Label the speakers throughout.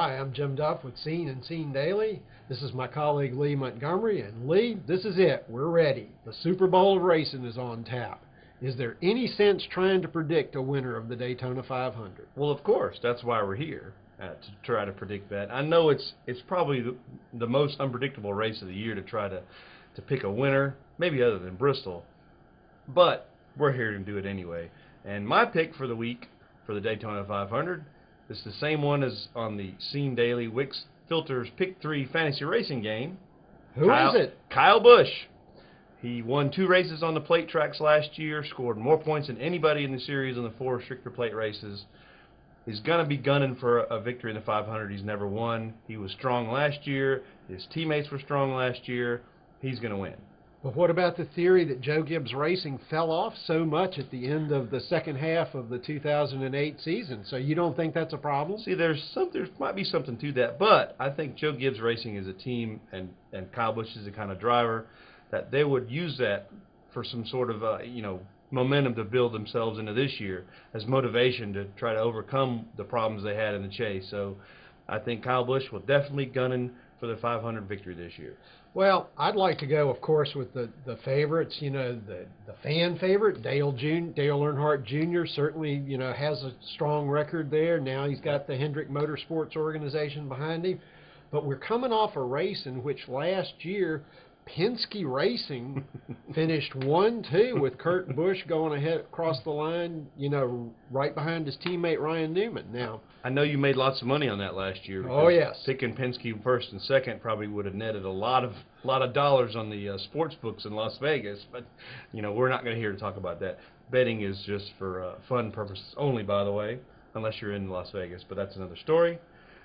Speaker 1: Hi, I'm Jim Duff with Scene and Scene Daily. This is my colleague Lee Montgomery. And Lee, this is it. We're ready. The Super Bowl of racing is on tap. Is there any sense trying to predict a winner of the Daytona 500?
Speaker 2: Well, of course. That's why we're here, to try to predict that. I know it's probably the most unpredictable race of the year to try to pick a winner, maybe other than Bristol. But we're here to do it anyway. And my pick for the week for the Daytona 500 is the same one as on the Scene Daily Wix Filters Pick 3 Fantasy Racing game.
Speaker 1: Who is it?
Speaker 2: Kyle Busch. He won 2 races on the plate tracks last year, scored more points than anybody in the series on the 4 restrictor plate races. He's going to be gunning for a victory in the 500 he's never won. He was strong last year. His teammates were strong last year. He's going to win.
Speaker 1: But what about the theory that Joe Gibbs Racing fell off so much at the end of the second half of the 2008 season? So you don't think that's a problem?
Speaker 2: See, there might be something to that, but I think Joe Gibbs Racing is a team, and Kyle Busch is the kind of driver that they would use that for some sort of momentum to build themselves into this year as motivation to try to overcome the problems they had in the chase. So I think Kyle Busch will definitely gunning for the 500 victory this year.
Speaker 1: Well, I'd like to go, of course, with the favorites. The fan favorite, Dale Earnhardt Jr. certainly, has a strong record there. Now he's got the Hendrick Motorsports organization behind him. But we're coming off a race in which last year Penske Racing finished 1-2 with Kurt Busch going ahead across the line, right behind his teammate Ryan Newman. Now,
Speaker 2: I know you made lots of money on that last year.
Speaker 1: Oh yes,
Speaker 2: picking Penske first and second probably would have netted a lot of dollars on the sports books in Las Vegas. But we're not going to here to talk about that. Betting is just for fun purposes only, by the way, unless you're in Las Vegas. But that's another story.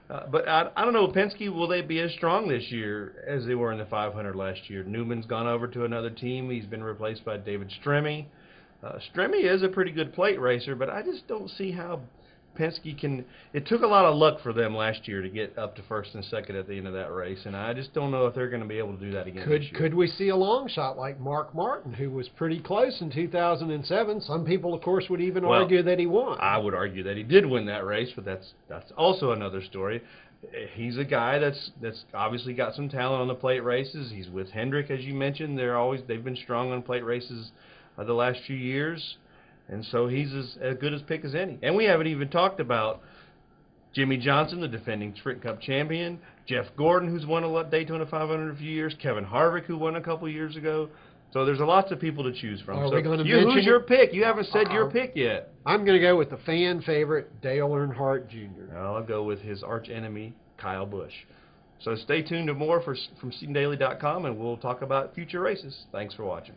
Speaker 2: But I don't know, Penske, will they be as strong this year as they were in the 500 last year? Newman's gone over to another team. He's been replaced by David Stremme. Stremme is a pretty good plate racer, but I just don't see how Penske can. It took a lot of luck for them last year to get up to first and second at the end of that race, and I just don't know if they're going to be able to do that again this year.
Speaker 1: Could we see a long shot like Mark Martin, who was pretty close in 2007? Some people, of course, would even argue that he won.
Speaker 2: I would argue that he did win that race, but that's also another story. He's a guy that's obviously got some talent on the plate races. He's with Hendrick, as you mentioned. They've been strong on plate races the last few years. And so he's as good as pick as any. And we haven't even talked about Jimmy Johnson, the defending Sprint Cup champion, Jeff Gordon, who's won a Daytona 500 a few years, Kevin Harvick, who won a couple years ago. So there's lots of people to choose from. Who's your pick? You haven't said your pick yet.
Speaker 1: I'm going to go with the fan favorite, Dale Earnhardt Jr.
Speaker 2: I'll go with his arch enemy, Kyle Busch. So stay tuned to more from SceneDaily.com, and we'll talk about future races. Thanks for watching.